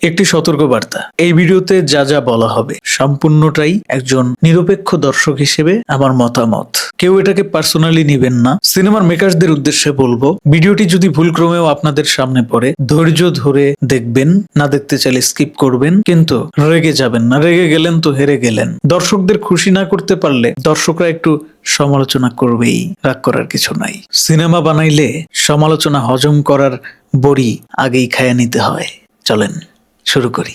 একটি সতর্কবার্তা। এই ভিডিওতে যা যা বলা হবে সম্পূর্ণটাই একজন নিরপেক্ষ দর্শক হিসেবে আমার মতামত। কেউ এটাকে পার্সোনালি নিবেন না। সিনেমার মেকারসদের উদ্দেশ্যে বলবো, ভিডিওটি যদি ভুলক্রমেও আপনাদের সামনে পড়ে ধৈর্য ধরে দেখবেন, না দেখতে চাইলে স্কিপ করবেন, কিন্তু রেগে যাবেন না। রেগে গেলেন তো হেরে গেলেন। দর্শকদের খুশি না করতে পারলে দর্শকরা একটু সমালোচনা করবেই, রাগ করার কিছু নাই। সিনেমা বানাইলে সমালোচনা হজম করার বড়ি আগেই খায়া নিতে হয়। চলেন শুরু করি।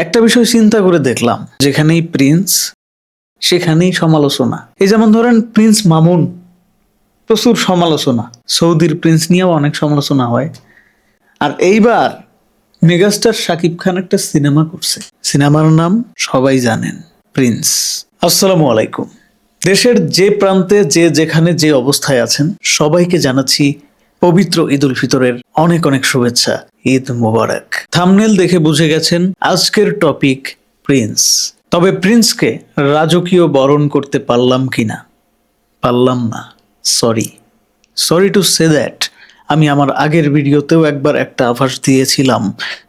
একটা বিষয় চিন্তা করে দেখলাম, যেখানেই প্রিন্স সেখানেই সমালোচনা। এই যেমন ধরেন প্রিন্স মামুন, প্রচুর সমালোচনা। সৌদির প্রিন্স নিয়েও অনেক সমালোচনা হয়। আর এইবার মেগাস্টার শাকিব খান একটা সিনেমা করছে, সিনেমার নাম সবাই জানেন, প্রিন্স। আসসালামু আলাইকুম। দেশের যে প্রান্তে যে যেখানে যে অবস্থায় আছেন সবাইকে জানাচ্ছি পবিত্র ঈদ উল ফিতরের অনেক অনেক শুভেচ্ছা। ঈদ মোবারক। থাম্বনেল দেখে বুঝে গেছেন আজকের টপিক প্রিন্স। তবে প্রিন্সকে রাজকীয় বরণ করতে পারলাম কিনা? পারলাম না। Sorry to say that. আমি আমার আগের ভিডিওতেও একবার একটা আভাস দিয়েছিলাম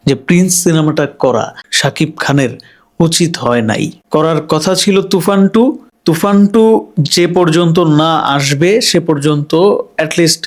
যে প্রিন্স সিনেমাটা করা শাকিব খানের উচিত হয় নাই। করার কথা ছিল তুফান টু যে পর্যন্ত না আসবে সে পর্যন্ত অ্যাটলিস্ট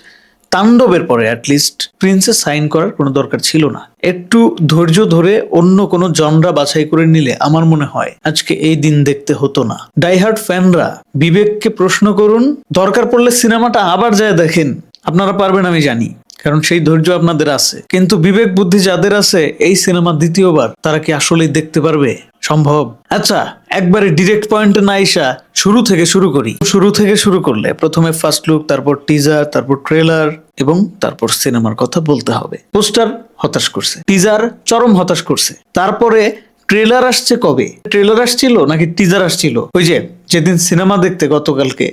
তাণ্ডবের পরে অ্যাটলিস্ট প্রিন্সে সাইন করার কোনো দরকার ছিল না। একটু ধৈর্য ধরে অন্য কোনো জনরা বাছাই করে নিলে আমার মনে হয় আজকে এই দিন দেখতে হতো না। ডাইহার্ড ফ্যানরা বিবেককে প্রশ্ন করুন, দরকার পড়লে সিনেমাটা আবার যায় দেখেন। আপনারা পারবেন আমি জানি, কারণ সেই ধৈর্য আপনাদের আছে। কিন্তু বিবেক বুদ্ধি যাদের আছে, এই সিনেমা দ্বিতীয়বার তারা কি আসলেই দেখতে পারবে? সম্ভব? আচ্ছা, একবারে ডিরেক্ট পয়েন্টে না আইসা শুরু থেকে শুরু করি। শুরু থেকে শুরু করলে প্রথমে ফার্স্ট লুক, তারপর টিজার, তারপর ট্রেলার এবং তারপর সিনেমার কথা বলতে হবে। পোস্টার হতাশ করছে, টিজার চরম হতাশ করছে, তারপরে ট্রেলার আসছে। কবে ট্রেলার আসছিল নাকি টিজার আসছিল? ওই যে যেদিন সিনেমা দেখতে গতকালকে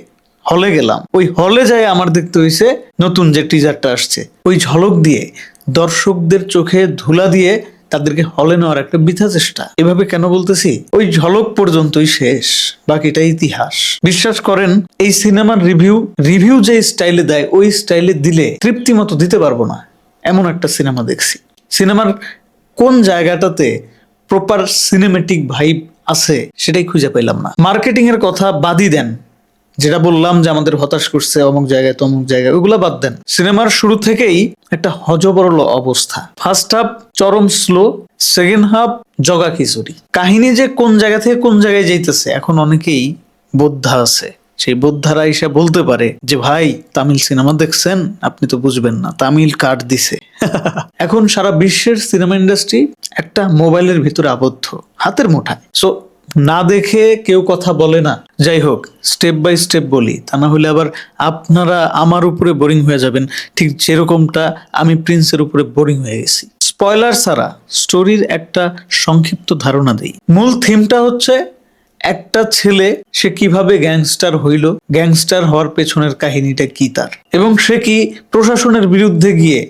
হলে গেলাম, ওই হলে যাই আমার দেখতে হয়েছে নতুন যে টিজারটা আসছে। ওই ঝলক দিয়ে দর্শকদের চোখে ধুলা দিয়ে তাদেরকে হলে নেওয়ার একটা বৃথা চেষ্টা। এভাবে কেন বলতেছি? ওই ঝলক পর্যন্তই শেষ, বাকিটা ইতিহাস। বিশ্বাস করেন, এই সিনেমার রিভিউ যে স্টাইলে দেয় ওই স্টাইলে দিলে তৃপ্তি মতো দিতে পারবো না। এমন একটা সিনেমা দেখছি। সিনেমার কোন জায়গাটাতে প্রপার সিনেমেটিক ভাইব আছে সেটাই খুঁজে পেলাম না। মার্কেটিং এর কথা বাদই দেন, যেটা বললাম যে আমাদের হতাশ করছে অমুক জায়গায় তমুক জায়গায়, ওগুলা বাদ দেন। সিনেমার শুরু থেকেই একটা হজবরল অবস্থা। ফার্স্ট হাফ চরম স্লো, সেকেন্ড হাফ জগা খিচুড়ি। কাহিনী যে কোন জায়গা থেকে কোন জায়গায় যাইতেছে এখন অনেকেই বোদ্ধা আছে। সেই বোদ্ধারা এসে বলতে পারে যে ভাই তামিল সিনেমা দেখছেন, আপনি তো বুঝবেন না, তামিল কার্ড দিছে। এখন সারা বিশ্বের সিনেমা ইন্ডাস্ট্রি একটা মোবাইলের ভিতরে আবদ্ধ, হাতের মুঠায়। সো না দেখে কেউ কথা বলে না। যাই হোক, স্টেপ বাই স্টেপ বলি, তা না হলে আবার আপনারা আমার উপরে বোরিং হয়ে যাবেন, ঠিক যেরকমটা আমি প্রিন্সের উপরে বোরিং হয়ে গেছি। স্পয়লার ছাড়া স্টোরির একটা সংক্ষিপ্ত ধারণা দেই। মূল থিমটা হচ্ছে একটা ছেলে, সে কিভাবে গ্যাংস্টার হইল, গ্যাংস্টার হওয়ার পেছনের কাহিনীটা কি তার, এবং সে কি প্রশাসনের বিরুদ্ধে গিয়ে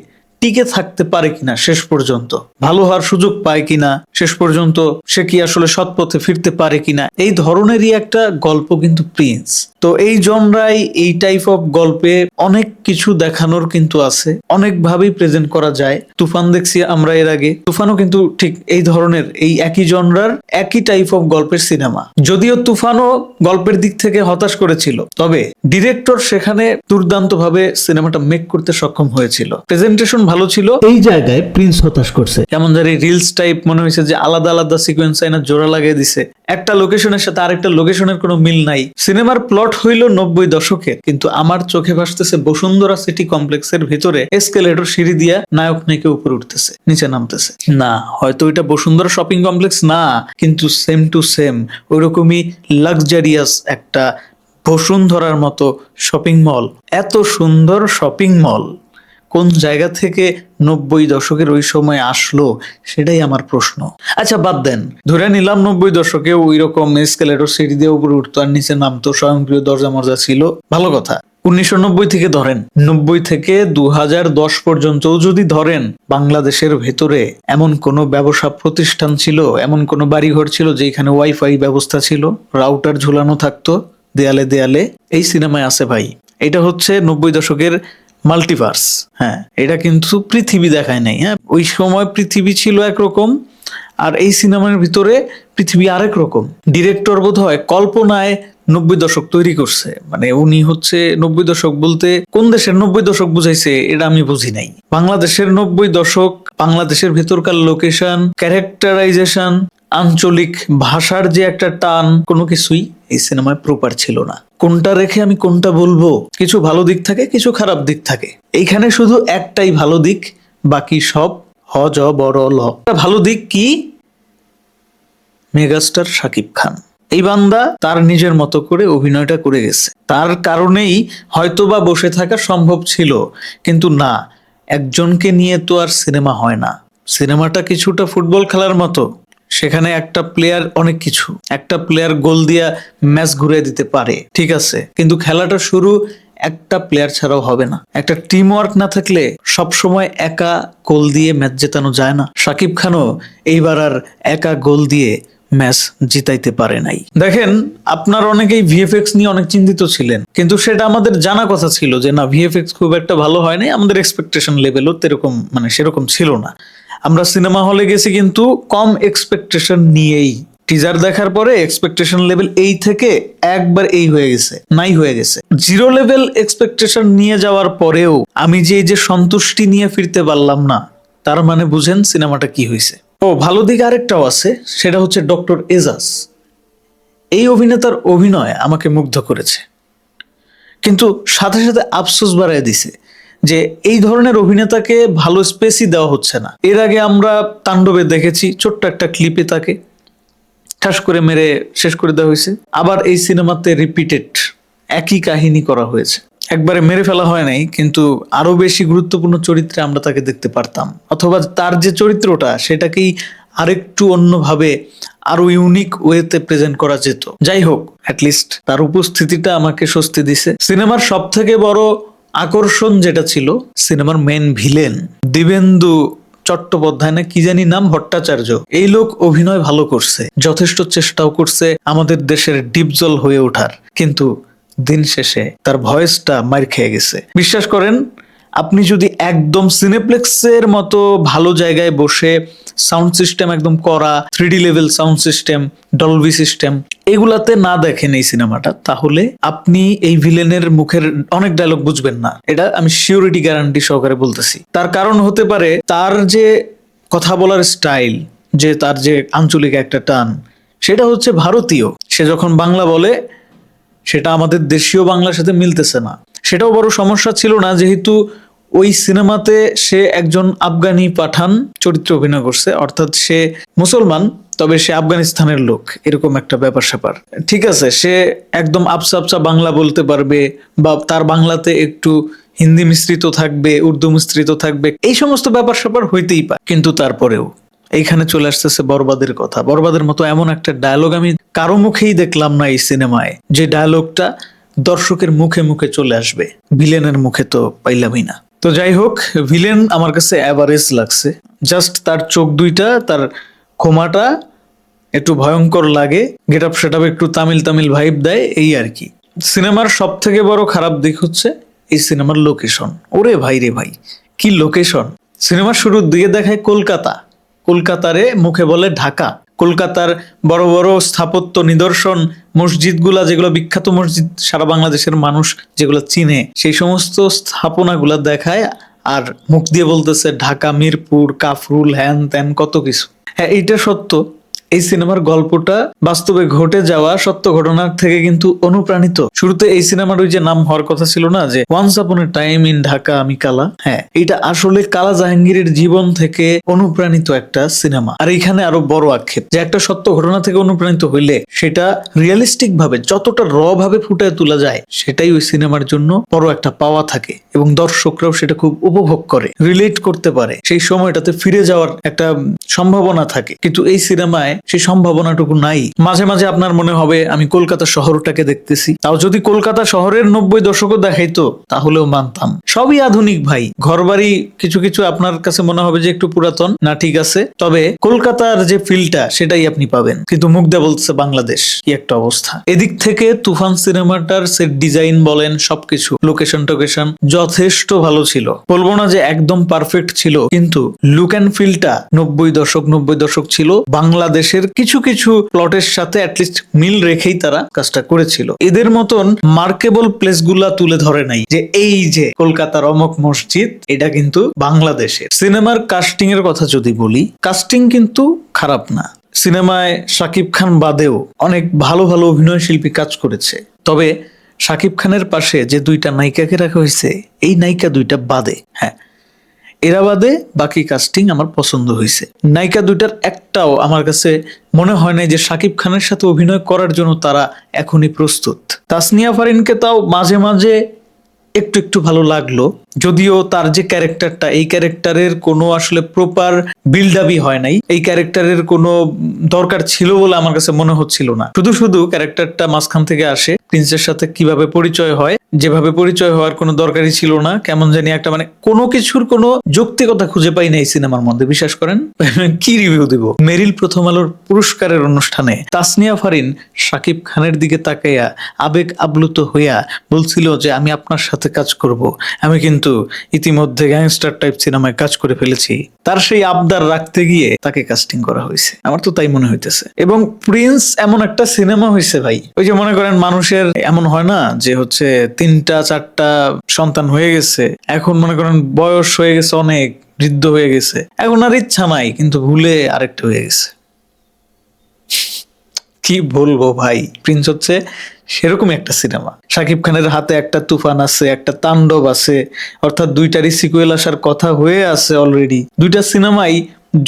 টিকে থাকতে পারে কিনা, শেষ পর্যন্ত ভালো হওয়ার সুযোগ পায় কিনা, শেষ পর্যন্ত সে কি আসলে সৎ পথে ফিরতে পারে কিনা, এই ধরনেরই একটা গল্প কিন্তু প্রিন্স। তো এই জনরাই এই টাইপ অফ গল্পে অনেক কিছু দেখানোর কিন্তু আছে, অনেকভাবেই প্রেজেন্ট করা যায়। তুফান দেখছি আমরা এর আগে, তুফানও কিন্তু ঠিক এই ধরনের, এই একই জনরার একই টাইপ অফ গল্পের সিনেমা। যদিও তুফানও গল্পের দিক থেকে হতাশ করেছিল, তবে ডিরেক্টর সেখানে দুর্দান্ত ভাবে সিনেমাটা মেক করতে সক্ষম হয়েছিল। প্রেজেন্টেশন ভালো ছিল, এই জায়গায় প্রিন্স হতাশ করছে। কেমন জানি রিলস টাইপ মনে হয়েছে যে আলাদা আলাদা সিকোয়েন্স আইনা জোড়া লাগিয়ে দিছে, একটা লোকেশনের সাথে আরেকটা লোকেশনের কোনো মিল নাই। সিনেমার প্লট হইল 90 দশকের, কিন্তু আমার চোখে ভাসতেছে বসুন্ধরা সিটি কমপ্লেক্সের ভিতরে এসকেলেটর সিঁড়ি দিয়া নায়ক নায়িকা উপরে উঠতেছে, নিচে নামতেছে। না, হয়তো এটা বসুন্ধরা শপিং কমপ্লেক্স না, কিন্তু সেম টু সেম ওইরকমই লাক্সারিয়াস একটা বসুন্ধরার মতো শপিং মল। এত সুন্দর শপিং মল কোন জায়গা থেকে 90 দশকের ওই সময় আসলো, সেটাই আমার প্রশ্ন। আচ্ছা বাদ দেন, ধরে নিলাম 90 দশকে ওই রকম এসকেলেটর সিঁড়ি দিয়ে উপরে উঠতো আর নিচে নামতো, স্বয়ংক্রিয় দরজা মরজা ছিল, ভালো কথা। 1990 থেকে ধরেন, 90 থেকে 2010 পর্যন্ত যদি ধরেন, বাংলাদেশের ভেতরে এমন কোনো ব্যবসা প্রতিষ্ঠান ছিল, এমন কোনো বাড়িঘর ছিল যেখানে ওয়াইফাই ব্যবস্থা ছিল, রাউটার ঝুলানো থাকতো দেয়ালে দেয়ালে? এই সিনেমায় আছে ভাই। এটা হচ্ছে 90 দশকের মাল্টিভার্স। হ্যাঁ, এটা কিন্তু পৃথিবী দেখায় নাই। হ্যাঁ, ওই সময় পৃথিবী ছিল একরকম, আর এই সিনেমার ভিতরে পৃথিবী আরেক রকম। ডিরেক্টর বোধহয় কল্পনায় 90 দশক তৈরি করছে, মানে উনি হচ্ছে 90 দশক বলতে কোন দেশের 90 দশক বুঝাইছে এটা আমি বুঝি নাই। বাংলাদেশের 90 দশক, বাংলাদেশের ভেতরকার লোকেশন, ক্যারেক্টারাইজেশন, আঞ্চলিক ভাষার যে একটা টান, কোনো কিছুই এই সিনেমায় প্রপার ছিল না। কোনটা রেখে আমি কোনটা বলবো? কিছু ভালো দিক থাকে, কিছু খারাপ দিক থাকে। এইখানে শুধু একটাই ভালো দিক, বাকি সব হ জ বড় ল। ভালো দিক কি? মেগাস্টার শাকিব খান। এই বান্দা তার নিজের মতো করে অভিনয়টা করে গেছে। তার কারণেই হয়তোবা বসে থাকা সম্ভব ছিল, কিন্তু না, একজনকে নিয়ে তো আর সিনেমা হয় না। সিনেমাটা কিছুটা ফুটবল খেলার মতো। সেখানে একটা প্লেয়ার অনেক কিছু, একটা প্লেয়ার গোল দিয়া ম্যাচ ঘুরে দিতে পারে, ঠিক আছে, কিন্তু খেলাটা শুরু একটা প্লেয়ার ছাড়াও হবে না। একটা টিম ওয়ার্ক না থাকলে সব সময় একা গোল দিয়ে ম্যাচ জেতানো যায় না। শাকিব খানও এইবার আর একা গোল দিয়ে ম্যাচ জিতাইতে পারে নাই। দেখেন, আপনার অনেকেই ভিএফএক্স নিয়ে অনেক চিন্তিত ছিলেন, কিন্তু সেটা আমাদের জানা কথা ছিল যে না, ভিএফএক্স খুব একটা ভালো হয় নাই। আমাদের এক্সপেকটেশন লেভেলও এরকম, মানে সেরকম ছিল না। আমরা সিনেমা হলে গেছি কিন্তু কম এক্সপেকটেশন নিয়েই। টিজার দেখার পরে এক্সপেকটেশন লেভেল এই থেকে একবার এই হয়ে গেছে, নাই হয়ে গেছে। জিরো লেভেল এক্সপেকটেশন নিয়ে যাওয়ার পরেও আমি যে এই যে সন্তুষ্টি নিয়ে ফিরতে পারলাম না, তার মানে বুঝেন সিনেমাটা কি হয়েছে। ও ভালো দিক আরেকটাও আছে, সেটা হচ্ছে ডক্টর এজাজ। এই অভিনেতার অভিনয় আমাকে মুগ্ধ করেছে, কিন্তু সাথে সাথে আফসোস বাড়ায় দিছে যে এই ধরনের অভিনেতাকে ভালো স্পেসই দেওয়া হচ্ছে না। এর আগে আমরা তাণ্ডবে দেখেছি, ছোট্ট একটা ক্লিপে তাকে ঠাস করে মেরে শেষ করে দেওয়া হয়েছে। আবার এই সিনেমাতে রিপিটেড একই কাহিনী করা হয়েছে। একবারে মেরে ফেলা হয় নাই, কিন্তু আরো বেশি গুরুত্বপূর্ণ চরিত্রে আমরা তাকে দেখতে পারতাম, অথবা তার যে চরিত্রটা সেটাকেই আরেকটু অন্যভাবে আরো ইউনিক ওয়েতে প্রেজেন্ট করা যেত। যাই হোক, অ্যাটলিস্ট তার উপস্থিতিটা আমাকে স্বস্তি দিছে। সিনেমার সব থেকে বড় আকর্ষণ যেটা ছিল, সিনেমার মেন ভিলেন দিবেন্দু চট্টোপাধ্যায় না কি জানি নাম, ভট্টাচার্য। এই লোক অভিনয় ভালো করছে, যথেষ্ট চেষ্টাও করছে আমাদের দেশের ডিপজল হয়ে ওঠার, কিন্তু দিন শেষে তার ভয়েসটা মার খেয়ে গেছে। বিশ্বাস করেন, আপনি যদি একদম সিনেপ্লেক্সের মতো ভালো জায়গায় বসে সাউন্ড সিস্টেম একদম করা, 3D level sound system, Dolby system, এগুলাতে না দেখেন এই সিনেমাটা, তাহলে আপনি এই ভিলেনের মুখের অনেক ডায়লগ বুঝবেন না। এটা আমি সিউরিটি গ্যারান্টি সহকারে বলতেছি। তার কারণ হতে পারে তার যে কথা বলার স্টাইল, যে তার যে আঞ্চলিক একটা টান, সেটা হচ্ছে ভারতীয়। সে যখন বাংলা বলে সেটা আমাদের দেশীয় বাংলার সাথে মিলতেছে না। সেটাও বড় সমস্যা ছিল না, যেহেতু ওই সিনেমাতে সে একজন আফগানি পাঠান চরিত্রে অভিনয় করছে, অর্থাৎ সে মুসলমান তবে সে আফগানিস্তানের লোক, এরকম একটা ব্যাপার স্যাপার। ঠিক আছে, সে একদম আবসা আবসা বাংলা বলতে পারবে, বা তার বাংলাতে একটু হিন্দি মিশ্রিত থাকবে, উর্দু মিশ্রিত থাকবে, এই সমস্ত ব্যাপার স্যাপার হইতেই পারে। কিন্তু তারপরেও এইখানে চলে আসতেছে বরবাদের কথা। বরবাদের মতো এমন একটা ডায়লগ আমি কারো মুখেই দেখলাম না এই সিনেমায়, যে ডায়লগটা দর্শকের মুখে মুখে চলে আসবে। ভিলেনের মুখে তো পাইলামই না। তো যাই হোক, ভিলেন আমার কাছে অ্যাভারেজ লাগছে। জাস্ট তার চোখ দুইটা, তার খোমাটা একটু ভয়ঙ্কর লাগে, গেট আপ সেট আপ একটু তামিল তামিল ভাইব দেয়, এই আর কি। সিনেমার সব থেকে বড় খারাপ দিক হচ্ছে এই সিনেমার লোকেশন। ওরে ভাই রে ভাই, কি লোকেশন! সিনেমার শুরুর দিকে দেখায় কলকাতা, কলকাতারে মুখে বলে ঢাকা। কলকাতার বড় বড় স্থাপত্য নিদর্শন, মসজিদগুলা, যেগুলো বিখ্যাত মসজিদ সারা বাংলাদেশের মানুষ যেগুলো চিনে, সেই সমস্ত স্থাপনাগুলা দেখায়, আর মুখ দিয়ে বলতেছে ঢাকা, মিরপুর, কাফরুল, হ্যান ত্যান কত কিছু। হ্যাঁ, এইটা সত্য। এই সিনেমার গল্পটা বাস্তবে ঘটে যাওয়া সত্য ঘটনার থেকে কিন্তু অনুপ্রাণিত। শুরুতে এই সিনেমার ওই যে নাম হওয়ার কথা ছিল না, যে once upon A time in Dhaka আমি কালা, হ্যাঁ, এটা আসলে কালা জাহাঙ্গীরের জীবন থেকে অনুপ্রাণিত একটা সিনেমা। আর এইখানে আরো বড় আক্ষেপ, যে একটা সত্য ঘটনা থেকে অনুপ্রাণিত হইলে সেটা রিয়েলিস্টিক ভাবে যতটা র ভাবে ফুটায় তোলা যায়, সেটাই ওই সিনেমার জন্য বড় একটা পাওয়া থাকে, এবং দর্শকরাও সেটা খুব উপভোগ করে, রিলেট করতে পারে, সেই সময়টাতে ফিরে যাওয়ার একটা সম্ভাবনা থাকে। কিন্তু এই সিনেমায় সেই সম্ভাবনাটুকু নাই। মাঝে মাঝে আপনার মনে হবে আমি কলকাতা শহরটাকে দেখতেছি, তাও যদি কলকাতা শহরের 90 দশকও দেখাইতো তাহলেও মানতাম। সবই আধুনিক ভাই, ঘরবাড়ি কিছু কিছু আপনার কাছে মনে হবে যে একটু পুরাতন, না ঠিক আছে, তবে কলকাতার যে ফিলটা সেটাই আপনি পাবেন। কিন্তু মুখ দিয়ে বলছে বাংলাদেশ, কি একটা অবস্থা। এদিক থেকে তুফান সিনেমাটার সেট ডিজাইন বলেন, সবকিছু লোকেশন টোকেশন যথেষ্ট ভালো ছিল। বলবো না যে একদম পারফেক্ট ছিল, কিন্তু লুক অ্যান্ড ফিলটা 90 দশক ছিল। বাংলাদেশের কিছু কিছু প্লটের সাথে অ্যাটলিস্ট মিল রেখেই তারা কাজটা করেছিল। এদের মতন মার্কেবল প্লেস গুলা তুলে ধরে নাই যে এই যে কলকাতার অমক মসজিদ, এটা কিন্তু বাংলাদেশের। সিনেমার কাস্টিং এর কথা যদি বলি, কাস্টিং কিন্তু খারাপ না। সিনেমায় শাকিব খান বাদেও অনেক ভালো ভালো অভিনয় শিল্পী কাজ করেছে। তবে শাকিব খানের পাশে যে দুইটা নায়িকাকে রাখা হয়েছে, এই নায়িকা দুইটা বাদে, হ্যাঁ এরা বাদে বাকি কাস্টিং আমার পছন্দ হয়েছে। নায়িকা দুইটার একটাও আমার কাছে মনে হয় না যে শাকিব খানের সাথে অভিনয় করার জন্য তারা এখনই প্রস্তুত। তাসনিয়া ফারিনকে তাও মাঝে মাঝে একটু একটু ভালো লাগলো, যদিও তার যে ক্যারেক্টারটা, এই ক্যারেক্টারের কোনো আসলে প্রপার বিল্ড আপই হয় নাই। এই ক্যারেক্টারের কোনো দরকার ছিল বলে আমার কাছে মনে হচ্ছিল না। শুধু শুধু ক্যারেক্টারটা মাঝখান থেকে আসে, প্রিন্সের সাথে কিভাবে পরিচয় হয়, যেভাবে পরিচয় হওয়ার কোনো দরকারই ছিল না। কেমন জানি একটা মানে কোনো কিছুর কোনো যৌক্তিকতা খুঁজে পাই না এই সিনেমার মধ্যে, বিশ্বাস করেন। কি রিভিউ দিব? মেরিল প্রথম আলোর পুরস্কারের অনুষ্ঠানে তাসনিয়া ফারিন শাকিব খানের দিকে তাকাইয়া আবেগ আপ্লুত হইয়া বলছিল যে আমি আপনার সাথে কাজ করব, আমি কিন্তু ইতিমধ্যে গ্যাংস্টার টাইপ সিনেমায় কাজ করে ফেলেছি। তার সেই আবদার রাখতে গিয়ে তাকে কাস্টিং করা হয়েছে, আমার তো তাই মনে হইতেছে। এবং প্রিন্স এমন একটা সিনেমা হয়েছে ভাই, ওই যে মনে করেন মানুষের এমন হয় না যে হচ্ছে 3টা 4টা সন্তান হয়ে গেছে, এখন মনে করেন বয়স হয়ে গেছে, অনেক বৃদ্ধ হয়ে গেছে, এখন আর ইচ্ছা নাই, কিন্তু ভুলে আরেকটা হয়ে গেছে। কি বলবো ভাই, প্রিন্স হচ্ছে সেরকমই একটা সিনেমা। শাকিব খানের হাতে একটা তুফান আছে, একটা তাণ্ডব আছে, অর্থাৎ দুইটারই সিকুয়েল আসার কথা হয়ে আছে অলরেডি। দুইটা সিনেমাই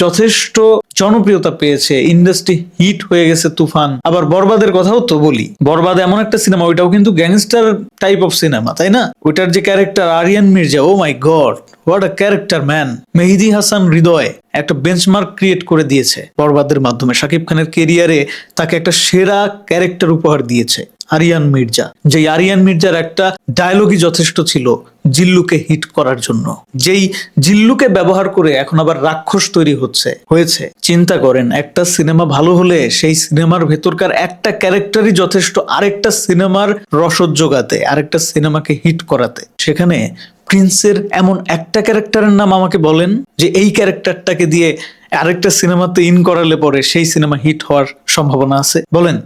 যথেষ্ট জনপ্রিয়তা পেয়েছে, ইন্ডাস্ট্রি হিট হয়ে গেছে তুফান। আবার বরবাদের কথাও তো বলি, বরবাদ এমন একটা সিনেমা, ওইটাও কিন্তু গ্যাংস্টার টাইপ অফ সিনেমা, তাই না? ওইটার যে character Ariyan Mirza, oh my God, what a character man. Mehedi Hasan Hridoy একটা বেঞ্চমার্ক ক্রিয়েট করে দিয়েছে বরবাদের মাধ্যমে। শাকিব খানের কেরিয়ারে তাকে একটা সেরা ক্যারেক্টার উপহার দিয়েছে আরিয়ান মির্জা। যে আরিয়ান মির্জার একটা ডায়লগই যথেষ্ট ছিল জিল্লুকে হিট করার জন্য, যেই জিল্লুকে ব্যবহার করে এখন আবার রাক্ষস তৈরি হয়েছে। চিন্তা করেন, একটা সিনেমা ভালো হলে সেই সিনেমার ভেতরকার একটা ক্যারেক্টারই যথেষ্ট আরেকটা সিনেমার রসদ জোগাতে, আরেকটা সিনেমাকে হিট করাতে। সেখানে প্রিন্সের এমন একটা ক্যারেক্টারের নাম আমাকে বলেন যে এই ক্যারেক্টারটাকে দিয়ে আরেকটা সিনেমাতে ইন করালে পরে সেই সিনেমা হিট হওয়ার সম্ভাবনা আছে? বলেন,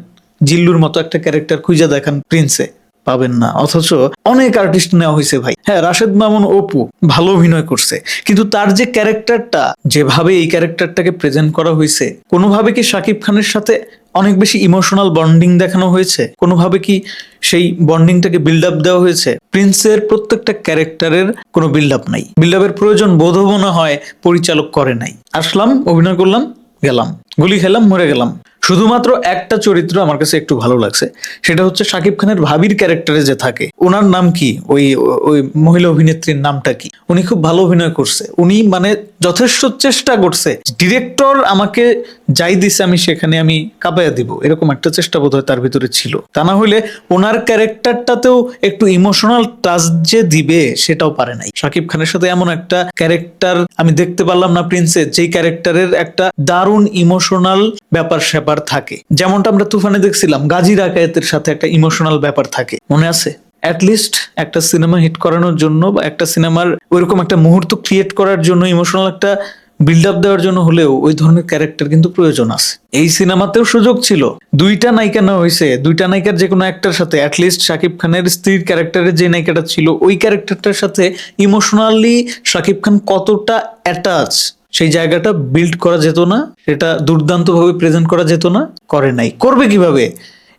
জিল্লুর মতো একটা ক্যারেক্টার খুঁজে দেখান প্রিন্সে, পাবেন না। অথচ অনেক আর্টিস্ট নেওয়া হয়েছে ভাই। হ্যাঁ, রাশেদ মামুন অপু ভালো অভিনয় করছে, কিন্তু তার যে ক্যারেক্টারটা, যেভাবে এই ক্যারেক্টারটাকে প্রেজেন্ট করা হয়েছে, কোনোভাবে কি শাকিব খানের সাথে অনেক বেশি ইমোশনাল বন্ডিং দেখানো হয়েছে? কোনোভাবে কি সেই বন্ডিংটাকে বিল্ড আপ দেওয়া হয়েছে? প্রিন্সের প্রত্যেকটা ক্যারেক্টারের কোনো বিল্ড আপ নাই, বিল্ড আপের প্রয়োজন বোধও মনে হয় পরিচালক করে নাই। আসলাম, অভিনয় করলাম, গেলাম, গুলি খেলাম, মরে গেলাম। শুধুমাত্র একটা চরিত্র আমার কাছে একটু ভালো লাগছে, সেটা হচ্ছে শাকিব খানের ভাবির ক্যারেক্টারে যে থাকে, ওনার নাম কি, ওই ওই মহিলা অভিনেত্রীর নামটা কি? উনি খুব ভালো অভিনয় করছে, উনি মানে যথেষ্ট চেষ্টা করছে। ডিরেক্টর আমাকে যাই দিছে আমি সেখানে আমি কাঁপাইয়া দিব, এরকম একটা চেষ্টা বোধহয় তার ভিতরে ছিল। তা না হইলে ওনার ক্যারেক্টারটাতেও একটু ইমোশনাল টাচ যে দিবে সেটাও পারে নাই। শাকিব খানের সাথে এমন একটা ক্যারেক্টার আমি দেখতে পারলাম না প্রিন্সের, যেই ক্যারেক্টারের একটা দারুণ ইমোশনাল ব্যাপার স্যাপার থাকে। যেমনটা আমরা তুফানে দেখছিলাম, গাজী রাকায়েতের সাথে একটা ইমোশনাল ব্যাপার থাকে, মনে আছে? অ্যাটলিস্ট একটা সিনেমা হিট করানোর জন্য বা একটা সিনেমার ওইরকম একটা মুহূর্ত ক্রিয়েট করার জন্য, ইমোশনাল একটা বিল্ড আপ দেওয়ার জন্য হলেও ওই ধরনের ক্যারেক্টার কিন্তু প্রয়োজন আছে। এই সিনেমাতেও সুযোগ ছিল, দুইটা নায়িকা নেওয়া হয়েছে, দুইটা নায়িকার যে কোনো একটার সাথে অ্যাটলিস্ট শাকিব খানের স্ত্রীর ক্যারেক্টারের যে নায়িকাটা ছিল ওই ক্যারেক্টারটার সাথে ইমোশনালি শাকিব খান কতটা অ্যাটাচ, সেই জায়গাটা বিল্ড করা যেত না? সেটা দুর্দান্ত ভাবে প্রেজেন্ট করা যেত না? করে নাই। করবে কিভাবে?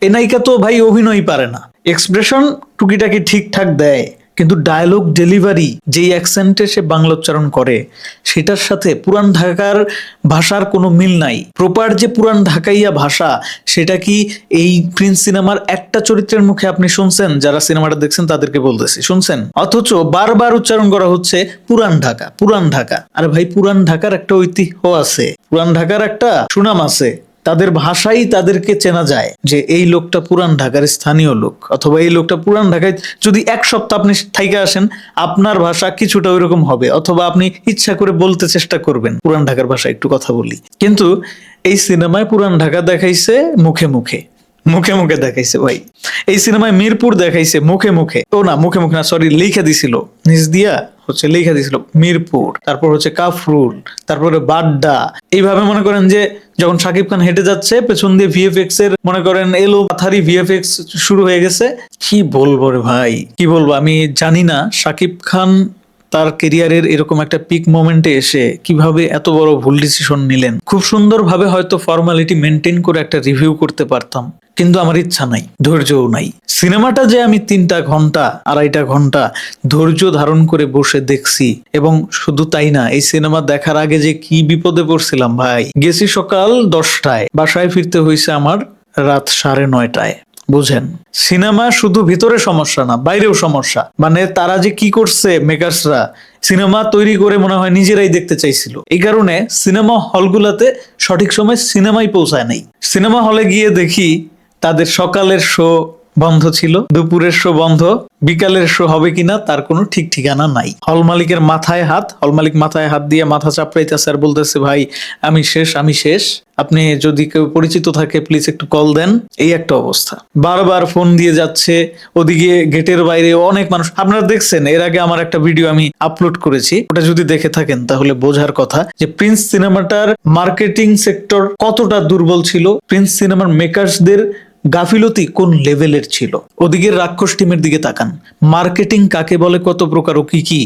এ নায়িকা তো ভাই অভিনয়ই পারে না। এক্সপ্রেশন টুকিটাকি ঠিকঠাক দেয়, কিন্তু ডায়লগ ডেলিভারি, যেই অ্যাকসেন্টে সে বাংলা উচ্চারণ করে, সেটার সাথে পুরান ঢাকার ভাষার কোনো মিল নাই। প্রপার যে পুরান ঢাকাইয়া ভাষা, সেটা কি এই প্রিন্স সিনেমার একটা চরিত্রের মুখে আপনি শুনছেন? যারা সিনেমাটা দেখছেন তাদেরকে বলতেছি, শুনছেন? অথচ বারবার উচ্চারণ করা হচ্ছে পুরান ঢাকা, পুরান ঢাকা। আরে ভাই, পুরান ঢাকার একটা ঐতিহ্য আছে, পুরান ঢাকার একটা সুনাম আছে, তাদের ভাষাই তাদেরকে চেনা যায় যে এই লোকটা পুরান ঢাকার স্থানীয় লোক, অথবা এই লোকটা পুরান ঢাকায় যদি এক সপ্তাহ আপনি থাইকা আসেন আপনার ভাষা কিছুটা ওইরকম হবে, অথবা আপনি ইচ্ছা করে বলতে চেষ্টা করবেন পুরান ঢাকার ভাষা একটু কথা বলি। কিন্তু এই সিনেমায় পুরান ঢাকা দেখাইছে মুখে মুখে, মুখে মুখে দেখাইছে ভাই। এই সিনেমায় মিরপুর দেখাইছে মুখে মুখে, ও না মুখে মুখে না, সরি, লিখে দিছিল নিজ দিয়া, হচ্ছে লিখে দিছিল মিরপুর, তারপর হচ্ছে কাফরুল, তারপরে বাড্ডা। এইভাবে মনে করেন যে যখন শাকিব খান হেঁটে যাচ্ছে পেছন দিয়ে ভিএফএক্স এর মনে করেন এলো পাথারি ভিএফএক্স শুরু হয়ে গেছে। কি বলবো রে ভাই, কি বলবো, আমি জানি না শাকিব খান তার কেরিয়ারের এরকম একটা পিক মোমেন্টে এসে কিভাবে এত বড় ভুল ডিসিশন নিলেন। খুব সুন্দরভাবে হয়তো ফর্মালিটি মেনটেন করে একটা রিভিউ করতে পারতাম, কিন্তু আমার ইচ্ছা নাই, ধৈর্যও নাই। সিনেমাটা যে আমি 3টা ঘন্টা 2.5 ঘন্টা ধৈর্য ধারণ করে বসে দেখছি, এবং শুধু তাই না, এই সিনেমা দেখার আগে যে কি বিপদে পড়ছিলাম ভাই। গেছি সকাল 10টায়, বাসায় ফিরতে হয়েছে আমার রাত 9:30টায়। বুঝেন, সিনেমা শুধু ভিতরে সমস্যা না, বাইরেও সমস্যা। মানে তারা যে কি করছে মেকার্সরা, সিনেমা তৈরি করে মনে হয় নিজেরাই দেখতে চাইছিল। এই কারণে সিনেমা হলগুলোতে সঠিক সময় সিনেমাই পৌঁছায় নাই। সিনেমা হলে গিয়ে দেখি তাদের সকালের শো বন্ধ ছিল, দুপুরের শো বন্ধ, বিকালের শো হবে কিনা তার কোনো ঠিক ঠিকানা নাই। হল মালিকের মাথায় হাত, হল মালিক মাথায় হাত দিয়ে মাথা চাপড়াইতেছে আর বলতেছে, ভাই আমি শেষ, আমি শেষ, আপনি যদি কেউ পরিচিত থাকে প্লিজ একটু কল দেন। এই একটা অবস্থা, বারবার ফোন দিয়ে যাচ্ছে। ওদিকে গেটের বাইরে অনেক মানুষ, আপনারা দেখছেন এর আগে আমার একটা ভিডিও আমি আপলোড করেছি, ওটা যদি দেখে থাকেন তাহলে বোঝার কথা যে প্রিন্স সিনেমাটার মার্কেটিং সেক্টর কতটা দুর্বল ছিল, প্রিন্স সিনেমার মেকার্সদের গাফিলতি কোন লেভেলের ছিল। ওদিকে রাক্ষস টিমের দিকে তাকান, মার্কেটিং কাকে বলে, কত প্রকার ও কি কি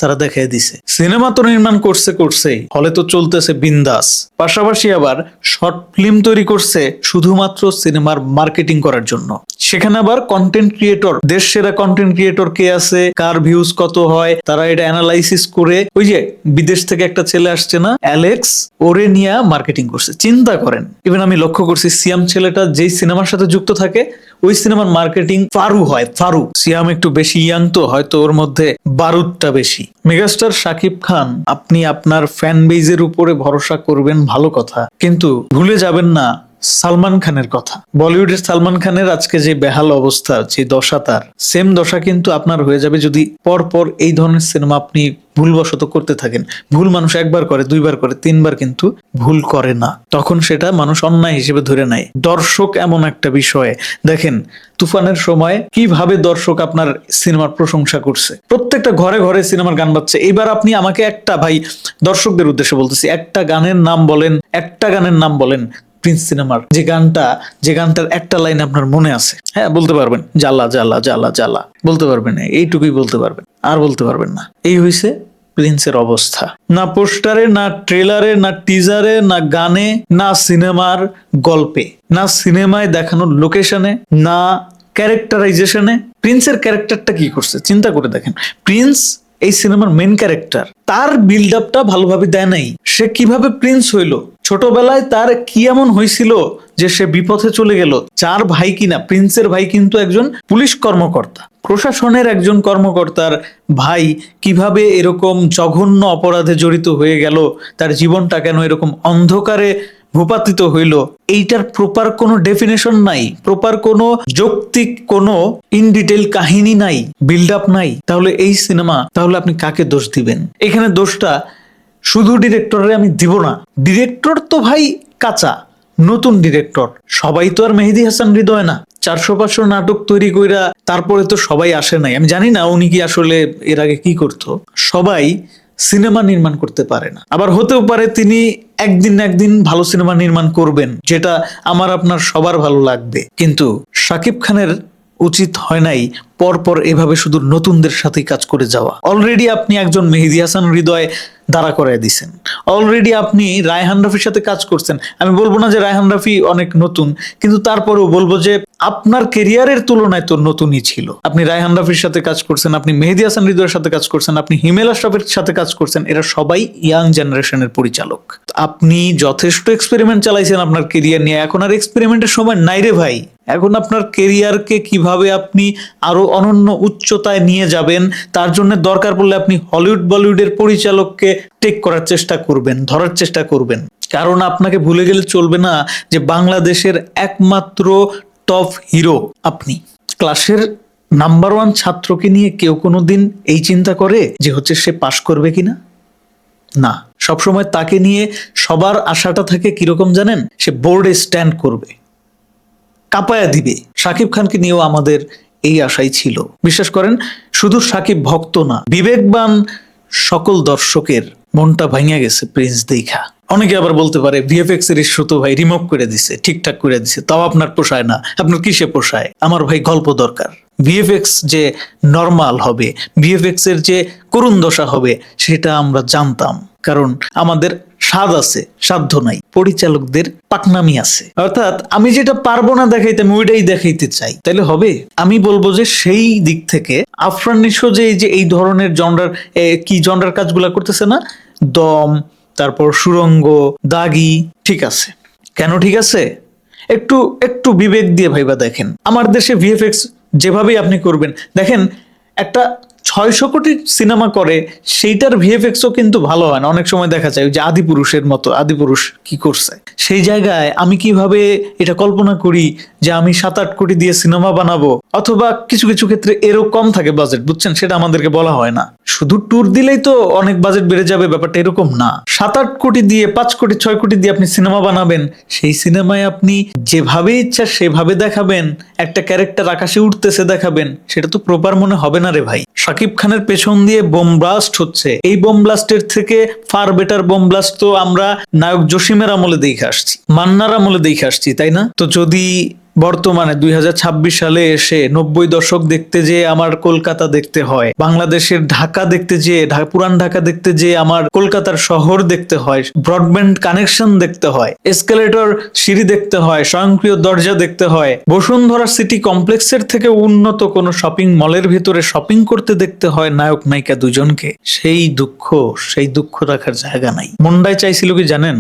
তারা দেখাই দিছে। সিনেমা তো নির্মাণ করছে, হলে তো চলতেছে বিন্দাস, পাশাপাশি আবার শর্ট ফিল্ম তৈরি করছে শুধুমাত্র সিনেমার মার্কেটিং করার জন্য। সেখানে আবার কন্টেন্ট ক্রিয়েটর, দেশ সেরা কন্টেন্ট ক্রিয়েটর কে আছে, কার ভিউজ কত হয়, তারা এটা অ্যানালাইসিস করে, ওই যে বিদেশ থেকে একটা ছেলে আসছে না অ্যালেক্স, ওরে নিয়ে মার্কেটিং করছে। চিন্তা করেন, ইভেন আমি লক্ষ্য করছি সিয়াম ছেলেটা যেই সিনেমার সাথে যুক্ত থাকে ওই সিনেমার মার্কেটিং ফারু হয়। ফারু, সিয়াম একটু বেশি ইয়াং তো হয়তো ওর মধ্যে বারুদটা বেশি। মেগাস্টার শাকিব খান, আপনি আপনার ফ্যান বেজের উপরে ভরসা করবেন ভালো কথা, কিন্তু ভুলে যাবেন না সালমান খানের কথা। বলিউডের সালমান খানের আজকে যে বেহাল অবস্থা, যে দশা, তার সেম দশা কিন্তু আপনার হয়ে যাবে যদি পরপর এই ধরনের সিনেমা আপনি ভুলবশত করতে থাকেন। ভুল মানুষ একবার করে, 2বার করে, 3বার কিন্তু ভুল করে না, তখন সেটা মানুষ অন্যায় হিসেবে ধরে নেয়। দর্শক এমন একটা বিষয়, দেখেন তুফানের সময় কিভাবে দর্শক আপনার সিনেমার প্রশংসা করছে, প্রত্যেকটা ঘরে ঘরে সিনেমার গান বাজছে। এবার আপনি আমাকে একটা, ভাই দর্শকদের উদ্দেশ্যে বলতেছি, একটা গানের নাম বলেন, একটা গানের নাম বলেন প্রিন্স সিনেমার, যে গানটার একটা লাইন আপনার মনে আছে। হ্যাঁ বলতে পারবেন, জ্বালা জ্বালা জ্বালা জ্বালা বলতে পারবেন, এইটুকুই বলতে পারবেন, আর বলতে পারবেন না। এই হইছে প্রিন্সের অবস্থা। না পোস্টারে, না ট্রেলারে, না টিজারে, না গানে, না সিনেমার গল্পে, না সিনেমায় দেখানোর লোকেশনে, না ক্যারেক্টারাইজেশনে। প্রিন্সের ক্যারেক্টারটা কি করছে চিন্তা করে দেখেন। প্রিন্স এই সিনেমার মেন ক্যারেক্টার, তার বিল্ড আপটা ভালোভাবে দেয় নাই। সে কিভাবে প্রিন্স হইলো, ছোটবেলায় তার কি এমন হয়েছিল যে সে বিপথে চলে গেল। চার ভাই কিনা, প্রিন্সের ভাই কিন্তু একজন পুলিশ কর্মকর্তা, প্রশাসনের একজন কর্মকর্তার ভাই কিভাবে এরকম জঘন্য অপরাধে জড়িত হয়ে গেল, তার জীবনটা কেন এরকম অন্ধকারে ভূপাতিত হইল, এইটার প্রপার কোনো ডেফিনেশন নাই, প্রপার কোনো যৌক্তিক কোনো ইন ডিটেইল কাহিনী নাই, বিল্ড আপ নাই। তাহলে এই সিনেমা, তাহলে আপনি কাকে দোষ দিবেন? এখানে দোষটা শুধু ডিরেক্টরে আমি দিব না। ডিরেক্টর তো ভাই কাঁচা, নতুন ডিরেক্টর, সবাই তো আর মেহেদী হাসান হৃদয় না। 400-500 নাটক তৈরি কইরা তারপরে তো সবাই আসে নাই। আমি জানি না উনি কি আসলে এর আগে কি করতো। সবাই সিনেমা নির্মাণ করতে পারে না, আবার হতেও পারে তিনি একদিন না একদিন ভালো সিনেমা নির্মাণ করবেন, যেটা আমার আপনার সবার ভালো লাগবে। কিন্তু শাকিব খানের উচিত হয় নাই পরপর এভাবে শুধু নতুনদের সাথেই কাজ করে যাওয়া। অলরেডি আপনি একজন মেহেদী হাসান হৃদয় দাঁড়া করায় দিছেন, অলরেডি আপনি রায়হান রাফির সাথে কাজ করছেন। আমি বলবো না যে রায়হান রাফি অনেক নতুন, কিন্তু তারপরেও বলবো যে আপনার কেরিয়ারের তুলনায় তো নতুনই ছিল। আপনি রায়হান রাফির সাথে কাজ করছেন, আপনি মেহেদী হাসান হৃদয়ের সাথে কাজ করছেন, আপনি হিমেল আশরাফের সাথে কাজ করছেন, এরা সবাই ইয়াং জেনারেশনের পরিচালক। আপনি যথেষ্ট এক্সপেরিমেন্ট চালাইছেন আপনার কেরিয়ার নিয়ে, এখন আর এক্সপেরিমেন্টের সময় নাই রে ভাই। এখন আপনার কেরিয়ারকে কিভাবে আপনি আরো অনন্য উচ্চতায় নিয়ে যাবেন, তার জন্য দরকার পড়লে আপনি হলিউড বলিউডের পরিচালককে টেক করার চেষ্টা করবেন, ধরার চেষ্টা করবেন। কারণ আপনাকে ভুলে গেলে চলবে না যে বাংলাদেশের একমাত্র টপ হিরো আপনি। ক্লাসের নাম্বার 1 ছাত্রকে নিয়ে কেউ কোনোদিন এই চিন্তা করে যে হচ্ছে সে পাশ করবে কিনা? না, সবসময় তাকে নিয়ে সবার আশাটা থাকে কিরকম জানেন? সে বোর্ডে স্ট্যান্ড করবে, কাঁপায়া দিবে। শাকিব খানকে নিয়েও আমাদের এই আশাই ছিল। বিশ্বাস করেন, শুধু শাকিব ভক্ত না, বিবেকবান সকল দর্শকের মনটা ভাঙিয়া গেছে প্রিন্স দেখা। অনেকে আবার বলতে পারে ভিএফএক্স এর ইস্যু তো ভাই রিমুভ করে দিছে, ঠিকঠাক করে দিছে, তাও আপনার পোষায় না। আপনার কিসে পোষায়? আমার ভাই গল্প দরকার। ভিএফএক্স যে নরমাল হবে, ভিএফএক্স এর যে করুণ দশা হবে, সেটা আমরা জানতাম। কারণ আমাদের স্বাদ আছে, সাধ্য নাই। পরিচালকদের পাকনামি আছে। অর্থাৎ আমি যেটা পারবো না দেখাইতে, আমি ওইটাই দেখাইতে চাই, তাইলে হবে? আমি বলবো যে সেই দিক থেকে আফরান নিশো যে এই ধরনের জনরার কি জনরার কাজগুলা করতেছে না, দম, তারপর সুড়ঙ্গ, দাগি, ঠিক আছে। কেন ঠিক আছে? একটু একটু বিবেক দিয়ে ভাইবা দেখেন। আমার দেশে ভিএফএক্স যেভাবেই আপনি করবেন, দেখেন একটা 600 কোটির সিনেমা করে, সেইটার ভিএফএক্সও কিন্তু ভালো হয় না। অনেক সময় দেখা যায় যে আদিপুরুষের মতো, আদিপুরুষ কি করছে, সেই জায়গায় আমি কিভাবে এটা কল্পনা করি যে আমি 7-8 কোটি দিয়ে সিনেমা বানাবো, অথবা কিছু কিছু ক্ষেত্রে এরও কম থাকে বাজেট, বুঝছেন? সেটা আমাদেরকে বলা হয় না। শুধু ট্যুর দিলেই তো অনেক বাজেট বেড়ে যাবে, ব্যাপারটা এরকম না। 7-8 কোটি দিয়ে, 5 কোটি 6 কোটি দিয়ে আপনি সিনেমা বানাবেন, সেই সিনেমায় আপনি যেভাবে ইচ্ছা সেভাবে দেখাবেন, একটা ক্যারেক্টার আকাশে উঠতেছে দেখাবেন, সেটা তো প্রপার মনে হবে না রে ভাই। শাকিব খানের পেছন দিয়ে বোম ব্লাস্ট হচ্ছে, এই বোম ব্লাস্টের থেকে ফার বেটার বোম ব্লাস্ট তো আমরা নায়ক জসিমের আমলে দেখে আসছি, মান্নার আমলে দেখে আসছি, তাই না? তো যদি বর্তমানে 2026 সালে এসে 90 দশক দেখতে যে আমার কলকাতা দেখতে হয়, বাংলাদেশের ঢাকা দেখতে যে, পুরান ঢাকা দেখতে যে আমার কলকাতার শহর দেখতে হয়, ব্রডব্যান্ড কানেকশন দেখতে হয়, এসকেলেটর সিঁড়ি দেখতে হয়, স্বয়ংক্রিয় দরজা দেখতে হয়, বসুন্ধরা সিটি কমপ্লেক্সের থেকে উন্নত কোনো শপিং মলের ভিতরে শপিং করতে দেখতে হয় নায়ক নায়িকা দুজনকে, সেই দুঃখ রাখার জায়গা নাই। মন্ডায় চাইছিল কি জানেন?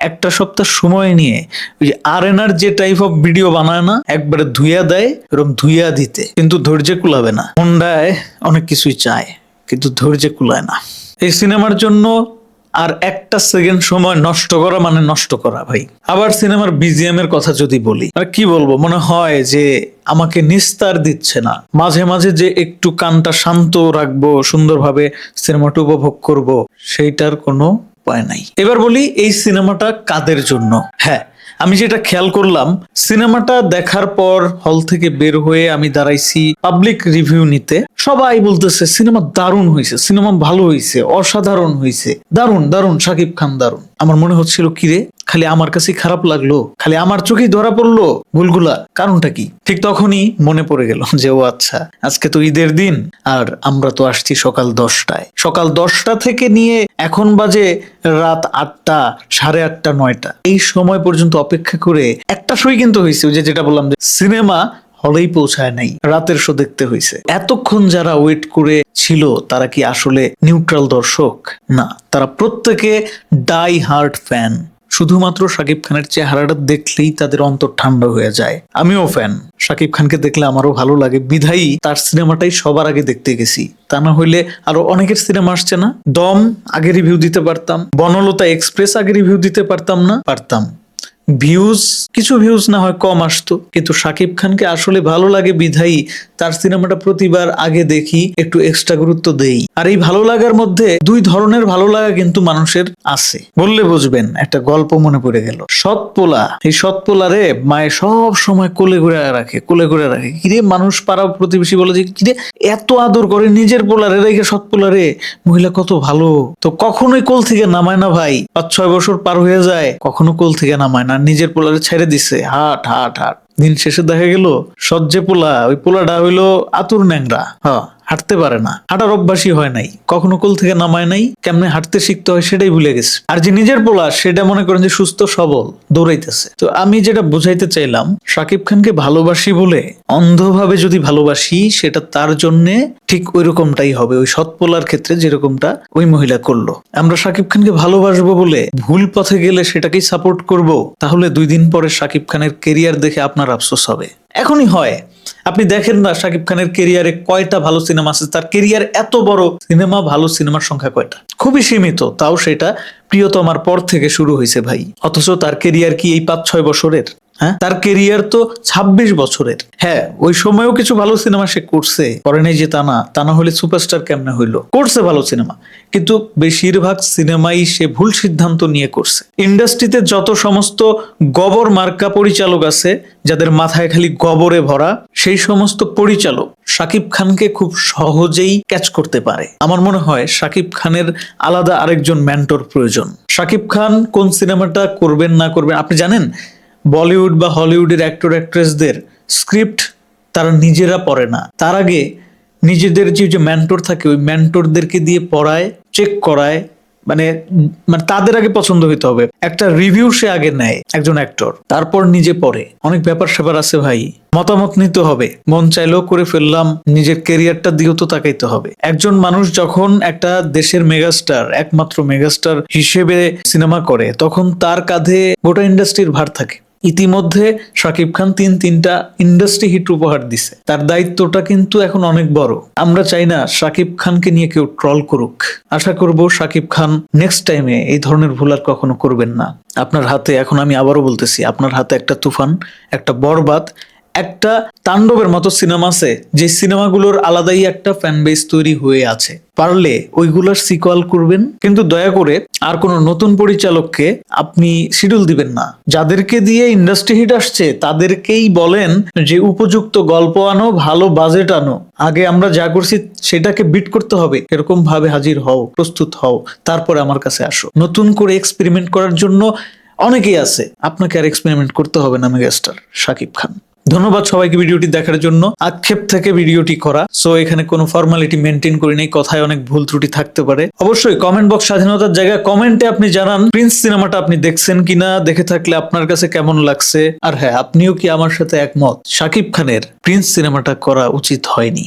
একটা সপ্তাহ সময় নিয়ে ওই যে আরএনআর যে টাইপ অফ ভিডিও বানায় না, একবারে ধুইয়া দেয়, এরকম ধুইয়া দিতে, কিন্তু ধৈর্য কুলাবে না। মন্ডায় অনেক কিছুই চায়, কিন্তু ধৈর্য কুলায় না। এই সিনেমার জন্য আর একটা সেকেন্ড সময় নষ্ট করা মানে নষ্ট করা ভাই। আবার সিনেমার বিজিএম এর কথা যদি বলি, মানে কি বলবো, মনে হয় যে আমাকে নিস্তার দিচ্ছে না। মাঝে মাঝে যে একটু কানটা শান্ত রাখবো, সুন্দরভাবে সিনেমাটা উপভোগ করব, সেইটার কোনো উপায় নাই। এবার বলি এই সিনেমাটা কাদের জন্য। হ্যাঁ, আমি যেটা খেয়াল করলাম, সিনেমাটা দেখার পর হল থেকে বের হয়ে আমি দাঁড়াইছি পাবলিক রিভিউ নিতে, সবাই বলতেছে সিনেমা দারুণ হয়েছে, সিনেমা ভালো হয়েছে, অসাধারণ হয়েছে, দারুণ দারুণ, শাকিব খান দারুণ। আমার মনে হচ্ছিল কিরে, খালি আমার কাছে খারাপ লাগলো, খালি আমার চোখেই ধরা পড়লো ভুলগুলা, কারণটা কি? ঠিক তখনই মনে পড়ে গেল যে ও আচ্ছা, আজকে তো ঈদের দিন, আর আমরা তো আসছি সকাল 10টায়। সকাল 10টা থেকে নিয়ে এখন বাজে রাত 8টা, 8:30, 9টা, এই সময় পর্যন্ত অপেক্ষা করে একটা শোই কিন্তু হয়েছে, ওই যেটা বললাম যে সিনেমা হলেই পৌঁছায় নাই, রাতের শো দেখতে হয়েছে। এতক্ষণ যারা ওয়েট করে ছিল তারা কি আসলে নিউট্রাল দর্শক? না, তারা প্রত্যেকে ডাই হার্ট ফ্যান। শুধুমাত্র শাকিব খানের চেহারাটা দেখলেই তাদের অন্তর ঠান্ডা হয়ে যায়। আমিও ফ্যান, শাকিব খানকে দেখলে আমারও ভালো লাগে, বিধায়ী তার সিনেমাটাই সবার আগে দেখতে গেছি। তা না হইলে আরো অনেকের সিনেমা আসছে না, দম আগে রিভিউ দিতে পারতাম, বনলতা এক্সপ্রেস আগে রিভিউ দিতে পারতাম না? পারতাম। কিছু ভিউজ না হয় কম আসতো, কিন্তু শাকিব খানকে আসলে ভালো লাগে বিধায়ী তার সিনেমাটা প্রতিবার আগে দেখি, একটু এক্সট্রা গুরুত্ব দেই। আর এই ভালো লাগার মধ্যে দুই ধরনের ভালো লাগা কিন্তু মানুষের আছে, বললে বুঝবেন। একটা গল্প মনে পড়ে গেল, সৎপোলা। এই সৎপোলারে মায়ে সব সময় কোলে করে রাখে, কিরে মানুষ, পাড়া প্রতিবেশী বলে যে কিরে এত আদর করে নিজের পোলারে রেখে, সৎপোলারে, মহিলা কত ভালো। তো কখনোই কোল থেকে নামায় না ভাই, 5-6 বছর পার হয়ে যায়, কখনো কোল থেকে নামায় না, নিজের পোলারে ছেড়ে দিছে, হাট হাট হাট। দিন শেষে দেখা গেল সজ্জে পোলা, ওই পোলাটা হইলো আতুর ন্যাংরা, হাঁটতে পারে না, হাঁটার অভ্যাসই হয় নাই, কখনো কোল থেকে নামায় নাই, কেমনে হাঁটতে শিখতে হয় সেটাই ভুলে গেছে। আর যে নিজের পোলা, সেটা মনে করেন যে সুস্থ সবল দৌড়াইতেছে। তো আমি যেটা বুঝাইতে চাইলাম, শাকিব খানকে ভালোবাসি বলে অন্ধভাবে যদি ভালোবাসি, সেটা তার জন্য ঠিক ওই রকমটাই হবে, ওই সৎ পোলার ক্ষেত্রে যেরকমটা ওই মহিলা করলো। আমরা শাকিব খানকে ভালোবাসবো বলে ভুল পথে গেলে সেটাকেই সাপোর্ট করব, তাহলে 2 দিন পরে শাকিব খানের কেরিয়ার দেখে আপনার আফসোস হবে। এখনই হয়, আপনি দেখেন না শাকিব খানের কেরিয়ারে কয়টা ভালো সিনেমা আছে, তার কেরিয়ার এত বড়, সিনেমা ভালো সিনেমার সংখ্যা কয়টা? খুবই সীমিত, তাও সেটা প্রিয়তমার পর থেকে শুরু হয়েছে ভাই। অথচ তার কেরিয়ার কি এই 5-6 বছরের? হ্যাঁ, তার কেরিয়ার তো 26 বছরের। হ্যাঁ, ওই সময়ও কিছু ভালো সিনেমা সে করছে, করে নাই যে তা না, তা না হলে সুপারস্টার কেমনে হইলো? করছে ভালো সিনেমা, কিন্তু বেশিরভাগ সিনেমাই সে ভুল সিদ্ধান্ত নিয়ে করছে। ইন্ডাস্ট্রিতে যত সমস্ত গবর মার্কা পরিচালক আছে, যাদের মাথায় খালি গবরে ভরা, সেই সমস্ত পরিচালক শাকিব খানকে খুব সহজেই ক্যাচ করতে পারে। আমার মনে হয় শাকিব খানের আলাদা আরেকজন মেন্টর প্রয়োজন। শাকিব খান কোন সিনেমাটা করবেন না করবেন, আপনি জানেন? বলিউড বা হলিউডের অ্যাক্টর অ্যাক্ট্রেসদের স্ক্রিপ্ট তারা নিজেরা পড়ে না, তার আগে নিজেদের যে মেন্টর থাকে ওই মেন্টরদেরকে দিয়ে পড়ায়, চেক করায়, মানে মানে তাদের আগে পছন্দ হইতে হবে, একটা রিভিউ সে আগে নেয় একজন অ্যাক্টর, তারপর নিজে পড়ে। অনেক ব্যাপার স্যাপার আছে ভাই, মতামত নিতে হবে। মন চাইলেও করে ফেললাম, নিজের ক্যারিয়ারটা দিয়েও তো তাকাইতে হবে। একজন মানুষ যখন একটা দেশের মেগাস্টার, একমাত্র মেগাস্টার হিসেবে সিনেমা করে, তখন তার কাঁধে গোটা ইন্ডাস্ট্রির ভার থাকে। ইতিমধ্যে শাকিব খান 3টা ইন্ডাস্ট্রি হিট উপহার দিছে, তার দায়িত্বটা কিন্তু এখন অনেক বড়। আমরা চাই না শাকিব খানকে নিয়ে কেউ ট্রল করুক। আশা করব শাকিব খান নেক্সট টাইমে এই ধরনের ভুল আর কখনো করবেন না। আপনার হাতে, এখন আমি আবারও বলতেছি, আপনার হাতে একটা তুফান, একটা বরবাদ, একটা তাণ্ডবের মতো সিনেমা আছে, যে সিনেমাগুলোর আলাদাই একটা ফ্যান বেস তৈরি হয়ে আছে। পারলে ওইগুলোর সিকুয়াল করবেন, কিন্তু দয়া করে আর কোনো নতুন পরিচালককে আপনি শিডিউল দিবেন না। যাদেরকে দিয়ে ইন্ডাস্ট্রি হিট আসছে তাদেরকেই বলেন যে উপযুক্ত গল্প আনো, ভালো বাজেট আনো, আগে আমরা যা করছি সেটাকে বিট করতে হবে, এরকম ভাবে হাজির হও, প্রস্তুত হও, তারপরে আমার কাছে আসো। নতুন করে এক্সপেরিমেন্ট করার জন্য অনেকেই আছে, আপনাকে আর এক্সপেরিমেন্ট করতে হবে না মেগাস্টার শাকিব খান। ধন্যবাদ সবাইকে ভিডিওটি দেখার জন্য। আক্ষেপ থেকে ভিডিওটি করা, সো এখানে কোনো ফর্মালিটি মেনটেন করি নাই, কথায় অনেক ভুল ত্রুটি থাকতে পারে। অবশ্যই কমেন্ট বক্স স্বাধীনতার জায়গা, কমেন্টে আপনি জানান প্রিন্স সিনেমাটা আপনি দেখছেন কিনা, দেখে থাকলে আপনার কাছে কেমন লাগছে। আর হ্যাঁ, আপনিও কি আমার সাথে একমত শাকিব খানের প্রিন্স সিনেমাটা করা উচিত হয়নি?